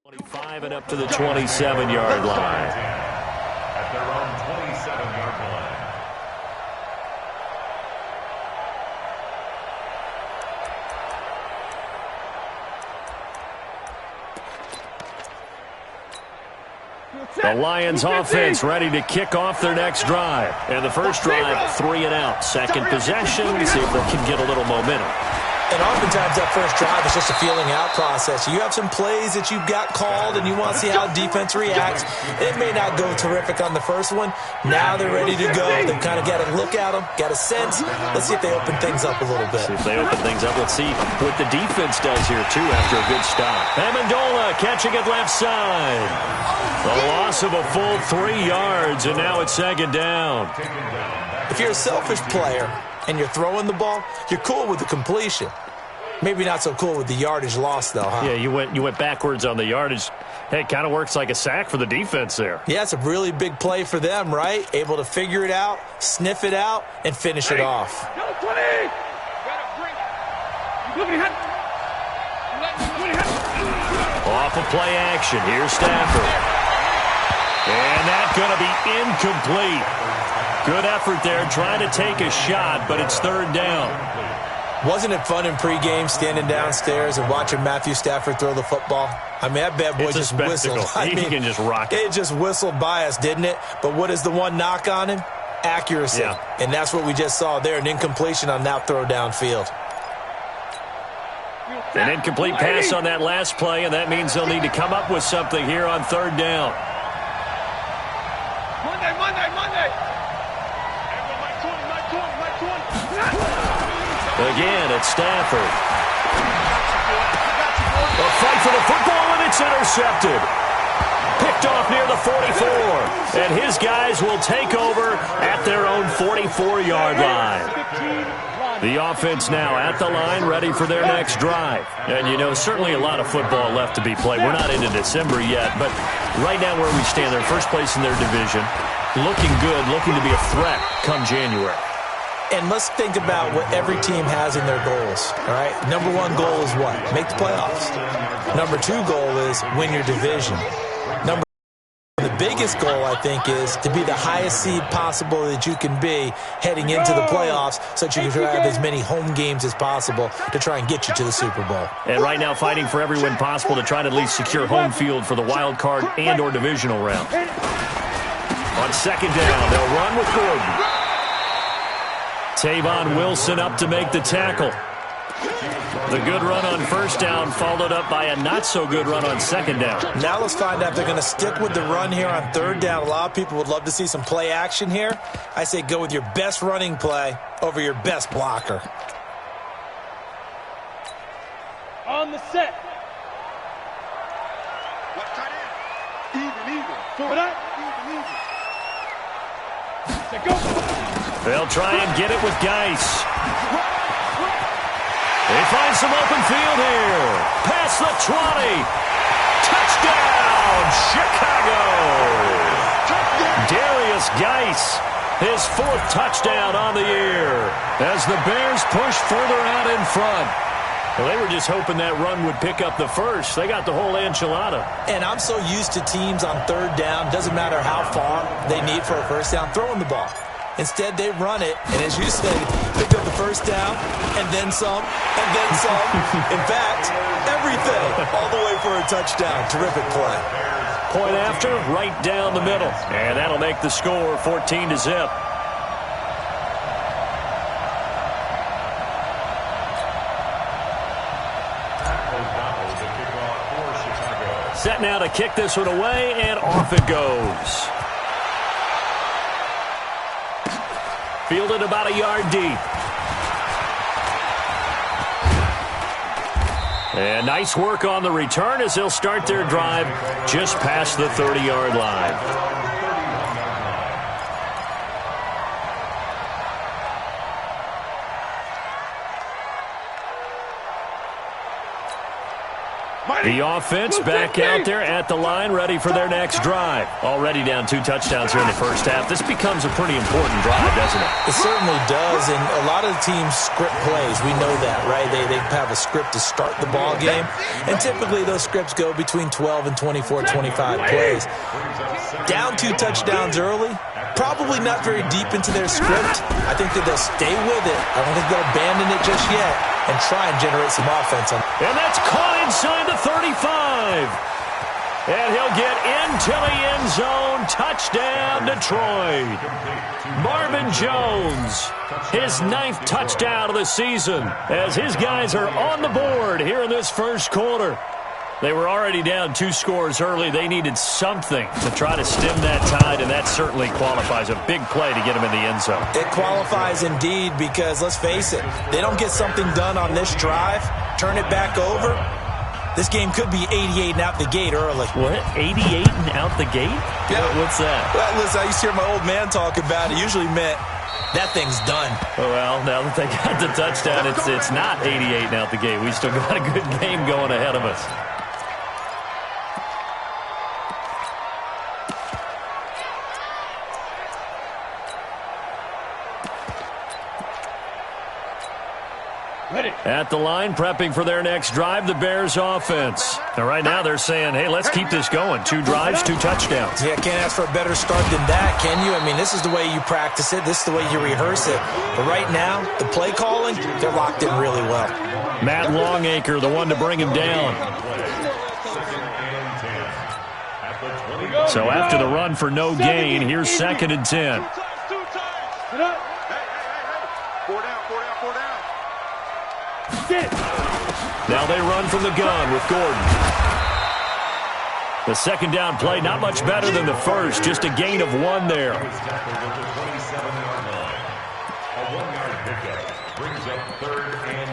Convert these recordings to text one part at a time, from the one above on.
25 and up to the 27-yard line. At their own 27-yard line. The Lions offense ready to kick off their next drive. And the first drive, 3 and out. Second possession, see if they can get a little momentum. And oftentimes that first drive is just a feeling out process. You have some plays that you've got called and you want to see how defense reacts. It may not go terrific on the first one. Now they're ready to go. They've kind of got to look at them, got a sense. Let's see if they open things up a little bit. See if they open things up. Let's see what the defense does here, too, after a good stop. Amendola catching it left side. The loss of a full 3 yards, and now it's second down. If you're a selfish player and you're throwing the ball, you're cool with the completion. Maybe not so cool with the yardage loss, though, huh? Yeah, you went backwards on the yardage. Hey, it kind of works like a sack for the defense there. Yeah, it's a really big play for them, right? Able to figure it out, sniff it out, and finish it off. Off of play action. Here's Stafford. And that's going to be incomplete. Good effort there, trying to take a shot, but it's third down. Wasn't it fun in pregame standing downstairs and watching Matthew Stafford throw the football? I mean, that bad boy just whistled. He can just rock it. It just whistled by us, didn't it? But what is the one knock on him? Accuracy. Yeah. And that's what we just saw there, an incompletion on that throw downfield. An incomplete pass on that last play, and that means they'll need to come up with something here on third down. Monday. Again, it's Stafford. A fight for the football, and it's intercepted. Picked off near the 44. And his guys will take over at their own 44-yard line. The offense now at the line, ready for their next drive. And, you know, certainly a lot of football left to be played. We're not into December yet, but right now where we stand, they're first place in their division. Looking good, looking to be a threat come January. And let's think about what every team has in their goals, all right? Number one goal is what? Make the playoffs. Number two goal is win your division. The biggest goal, I think, is to be the highest seed possible that you can be heading into the playoffs so that you can have as many home games as possible to try and get you to the Super Bowl. And right now fighting for every win possible to try to at least secure home field for the wild card and or divisional round. On second down, they'll run with Gordon. Tavon Wilson up to make the tackle. The good run on first down followed up by a not-so-good run on second down. Now let's find out if they're going to stick with the run here on third down. A lot of people would love to see some play action here. I say go with your best running play over your best blocker. On the set. What tight end? Even. What up? Even. Go. They'll try and get it with Geis. They find some open field here. Past the 20. Touchdown, Chicago. Darius Geis, his fourth touchdown on the year as the Bears push further out in front. Well, they were just hoping that run would pick up the first. They got the whole enchilada. And I'm so used to teams on third down, doesn't matter how far they need for a first down, throwing the ball. Instead, they run it, and as you say, pick up the first down, and then some, and then some. In fact, everything, all the way for a touchdown. Terrific play. Point after, right down the middle. And that'll make the score 14-0. Set now to kick this one away, and off it goes. Fielded about a yard deep. And nice work on the return as they'll start their drive just past the 30-yard line. The offense back out there at the line, ready for their next drive. Already down 2 touchdowns here in the first half. This becomes a pretty important drive, doesn't it? It certainly does, and a lot of the teams script plays. We know that, right? They have a script to start the ball game, and typically those scripts go between 12 and 24, 25 plays. Down 2 touchdowns early, probably not very deep into their script. I think that they'll stay with it. I don't think they'll abandon it just yet and try and generate some offense. And that's caught inside the 35. And he'll get into the end zone. Touchdown, Detroit. Marvin Jones, his 9th touchdown of the season, as his guys are on the board here in this first quarter. They were already down 2 scores early. They needed something to try to stem that tide, and that certainly qualifies. A big play to get them in the end zone. It qualifies indeed because, let's face it, they don't get something done on this drive, turn it back over, this game could be 88 and out the gate early. What? 88 and out the gate? Yeah. What's that? Well, listen, I used to hear my old man talk about it. Usually meant that thing's done. Well, now that they got the touchdown, it's not 88 and out the gate. We still got a good game going ahead of us. At the line, prepping for their next drive, the Bears offense. And right now they're saying, hey, let's keep this going. 2 drives, 2 touchdowns. Yeah, can't ask for a better start than that, can you? I mean, this is the way you practice it. This is the way you rehearse it. But right now, the play calling, they're locked in really well. Matt Longacre, the one to bring him down. So after the run for no gain, here's 2nd and 10. Now they run from the gun with Gordon. The 2nd down play, not much better than the first, just a gain of 1 there. A 1-yard pickup brings up 3rd and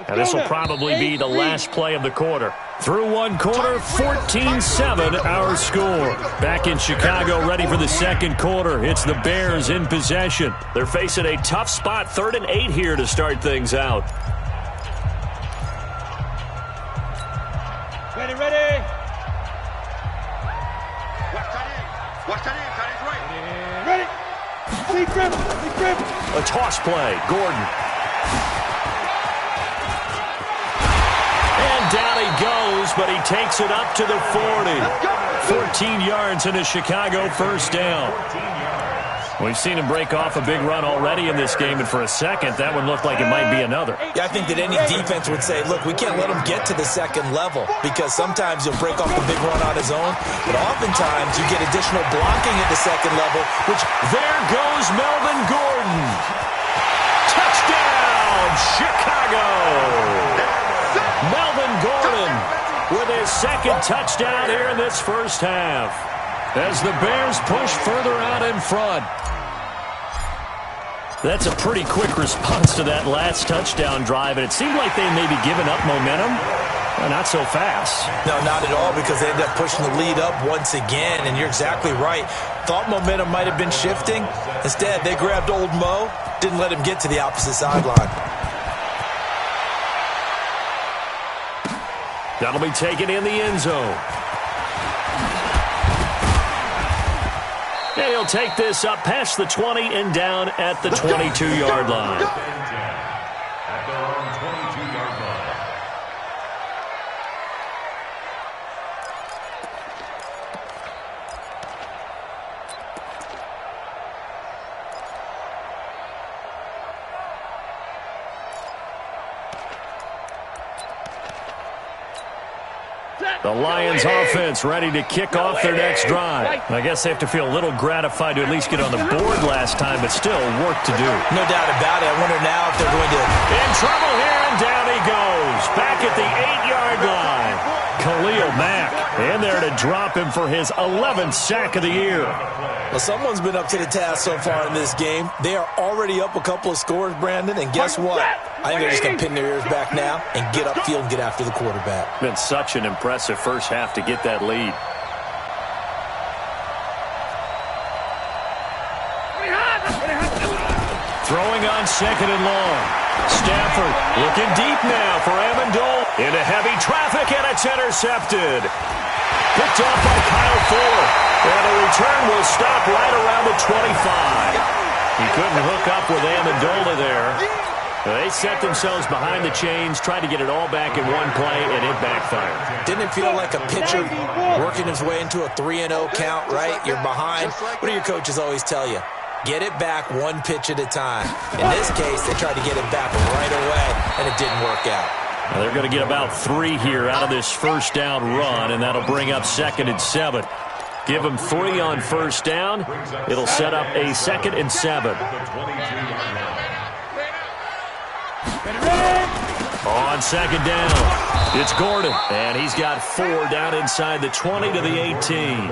8. And this will probably be the last play of the quarter. Through 1 quarter, 14-7 our score. Back in Chicago, ready for the 2nd quarter. It's the Bears in possession. They're facing a tough spot, 3rd and 8 here to start things out. Ready, ready. Watch that in. Ready. Lead grip. A toss play, Gordon. Down he goes, but he takes it up to the 40. 14 yards and a Chicago first down. We've seen him break off a big run already in this game, and for a second, that one looked like it might be another. Yeah, I think that any defense would say, look, we can't let him get to the 2nd level because sometimes he'll break off a big run on his own, but oftentimes you get additional blocking at the 2nd level, which there goes Melvin Gordon. Touchdown, Chicago. Melvin Gordon with his 2nd touchdown here in this first half as the Bears push further out in front. That's a pretty quick response to that last touchdown drive, and it seemed like they may be giving up momentum. Well, not so fast. No, not at all, because they ended up pushing the lead up once again, and you're exactly right. Thought momentum might have been shifting. Instead, they grabbed old Mo, didn't let him get to the opposite sideline. That'll be taken in the end zone. And he'll take this up past the 20 and down at the 22-yard line. At their own 22-yard line. The Lions offense ready to kick off their next drive. I guess they have to feel a little gratified to at least get on the board last time, but still work to do. No doubt about it. I wonder now if they're going to... In trouble here, and down he goes. Back at the 8-yard line. Khalil Mack in there to drop him for his 11th sack of the year. Well, someone's been up to the task so far in this game. They are already up a couple of scores, Brandon, and guess what? I think they're just going to pin their ears back now and get upfield and get after the quarterback. Been such an impressive first half to get that lead. Throwing on 2nd and long. Snap Stafford looking deep now for Amendola. Into heavy traffic, and it's intercepted. Picked off by Kyle Fuller. And the return will stop right around the 25. He couldn't hook up with Amendola there. They set themselves behind the chains, tried to get it all back in one play, and it backfired. Didn't it feel like a pitcher working his way into a 3-0 count, right? You're behind. What do your coaches always tell you? Get it back one pitch at a time. In this case, they tried to get it back right away, and it didn't work out. Now they're going to get about 3 here out of this first down run, and that'll bring up 2nd and 7. Give them 3 on first down. It'll set up a 2nd and 7. On 2nd down, it's Gordon, and he's got 4 down inside the 20 to the 18.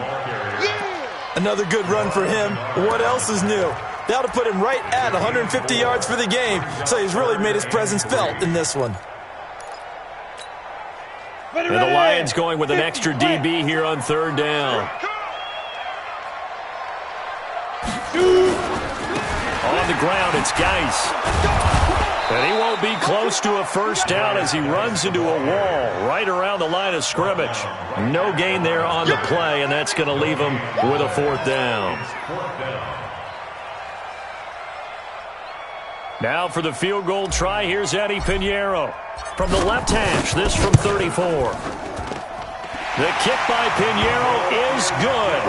Another good run for him. What else is new? That'll put him right at 150 yards for the game, so he's really made his presence felt in this one. And the Lions going with an extra DB here on 3rd down. On the ground, it's Geis. And he won't be close to a first down as he runs into a wall right around the line of scrimmage. No gain there on the play, and that's going to leave him with a 4th down. Now for the field goal try, here's Eddie Pinheiro. From the left hash, this from 34. The kick by Pinheiro is good.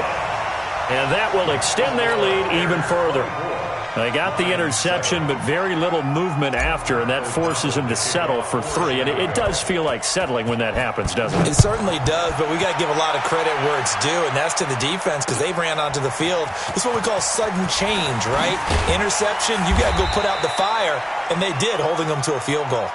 And that will extend their lead even further. They got the interception, but very little movement after, and that forces him to settle for 3. And it does feel like settling when that happens, doesn't it? It certainly does, but we got to give a lot of credit where it's due, and that's to the defense because they ran onto the field. This is what we call sudden change, right? Interception, you got to go put out the fire, and they did, holding them to a field goal.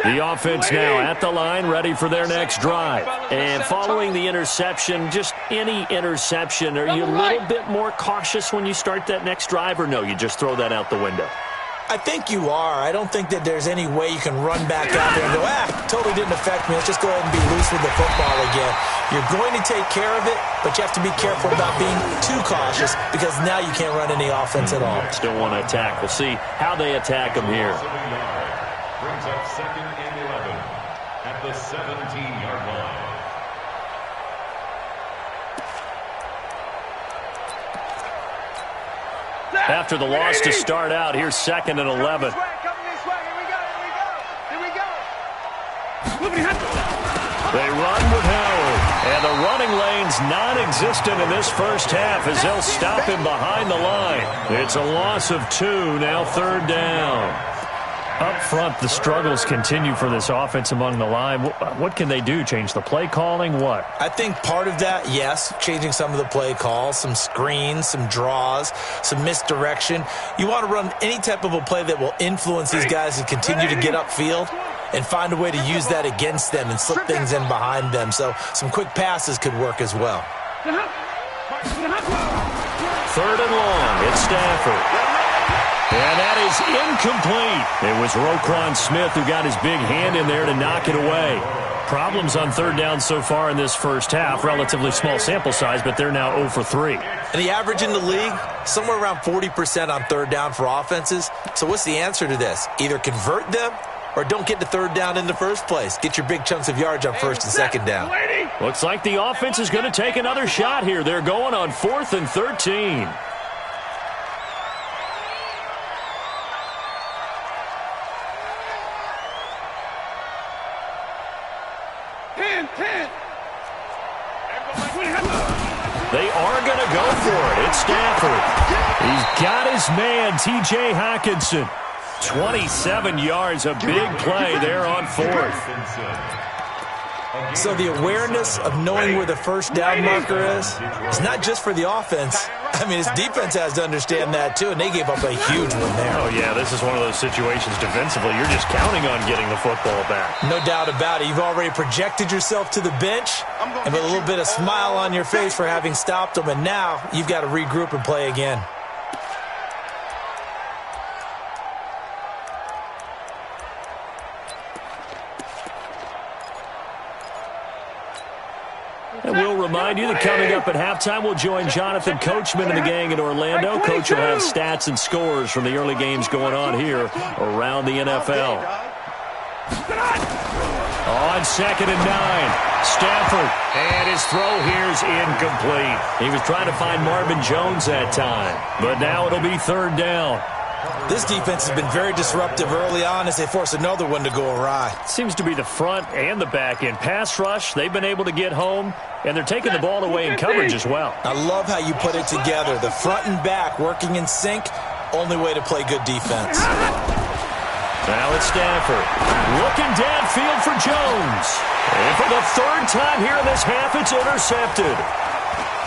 The offense now at the line, ready for their next drive. And following the interception, just any interception, are you a little bit more cautious when you start that next drive, or no, you just throw that out the window? I think you are. I don't think that there's any way you can run back out there and go, totally didn't affect me. Let's just go ahead and be loose with the football again. You're going to take care of it, but you have to be careful about being too cautious because now you can't run any offense at all. Still want to attack. We'll see how they attack them here. Brings up 2nd and 11 at the 17-yard line. After the loss to start out, here's 2nd and 11. They run with Howard. And the running lane's non-existent in this first half as they'll stop him behind the line. It's a loss of 2, now 3rd down. Up front, the struggles continue for this offense among the line. What can they do? Change the play calling? What? I think part of that, yes, changing some of the play calls, some screens, some draws, some misdirection. You want to run any type of a play that will influence these guys to continue to get upfield and find a way to use that against them and slip things in behind them. So some quick passes could work as well. 3rd and long. It's Stafford. And that is incomplete. It was Roquan Smith who got his big hand in there to knock it away. Problems on 3rd down so far in this first half. Relatively small sample size, but they're now 0 for 3. And the average in the league, somewhere around 40% on 3rd down for offenses. So what's the answer to this? Either convert them or don't get to 3rd down in the first place. Get your big chunks of yards on 1st and 2nd down. Looks like the offense is going to take another shot here. They're going on 4th and 13. They are going to go for it. It's Stafford. He's got his man, T.J. Hockenson. 27 yards, a big play there on 4th. So the awareness of knowing where the first down marker is not just for the offense. I mean, his defense has to understand that, too, and they gave up a huge one there. Oh, yeah, this is one of those situations defensively. You're just counting on getting the football back. No doubt about it. You've already projected yourself to the bench and with a little bit of smile on your face for having stopped them, and now you've got to regroup and play again. And we'll remind you that coming up at halftime, we'll join Jonathan Coachman and the gang in Orlando. Coach will have stats and scores from the early games going on here around the NFL. On 2nd and 9, Stafford, and his throw here is incomplete. He was trying to find Marvin Jones that time, but now it'll be 3rd down. This defense has been very disruptive early on as they force another one to go awry. Seems to be the front and the back end. Pass rush, they've been able to get home, and they're taking the ball away in coverage as well. I love how you put it together. The front and back working in sync, only way to play good defense. Now it's Stafford. Looking downfield for Jones. And for the 3rd time here in this half, it's intercepted.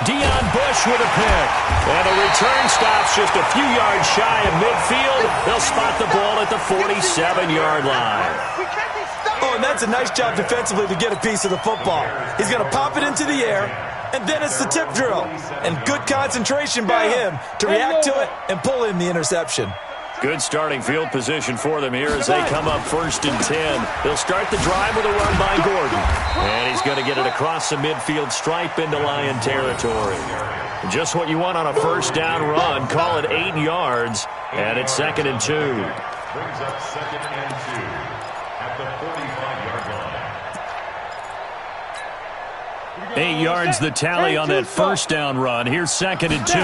Deion Bush with a pick. And the return stops just a few yards shy of midfield. They'll spot the ball at the 47-yard line. Oh, and that's a nice job defensively to get a piece of the football. He's going to pop it into the air, and then it's the tip drill. And good concentration by him to react to it and pull in the interception. Good starting field position for them here as they come up 1st and 10. They'll start the drive with a run by Gordon. And he's going to get it across the midfield stripe into Lion territory. Just what you want on a 1st down run. Call it 8 yards. And it's 2nd and 2. Brings up 2nd and 2 at the 45-yard line. 8 yards the tally on that 1st down run. Here's 2nd and 2.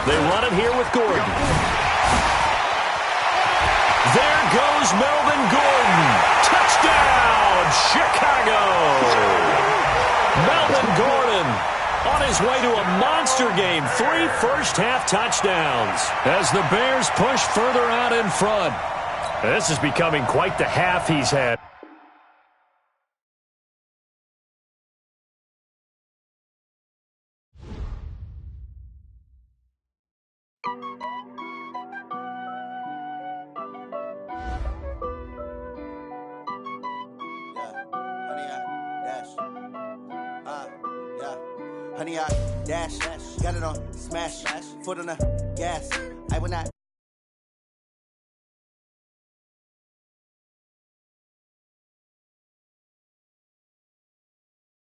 They run it here with Gordon. There goes Melvin Gordon. Touchdown, Chicago. Melvin Gordon on his way to a monster game. 3 first-half touchdowns as the Bears push further out in front. This is becoming quite the half he's had. Honey, I dash, got it on, smash, foot on the gas. I will not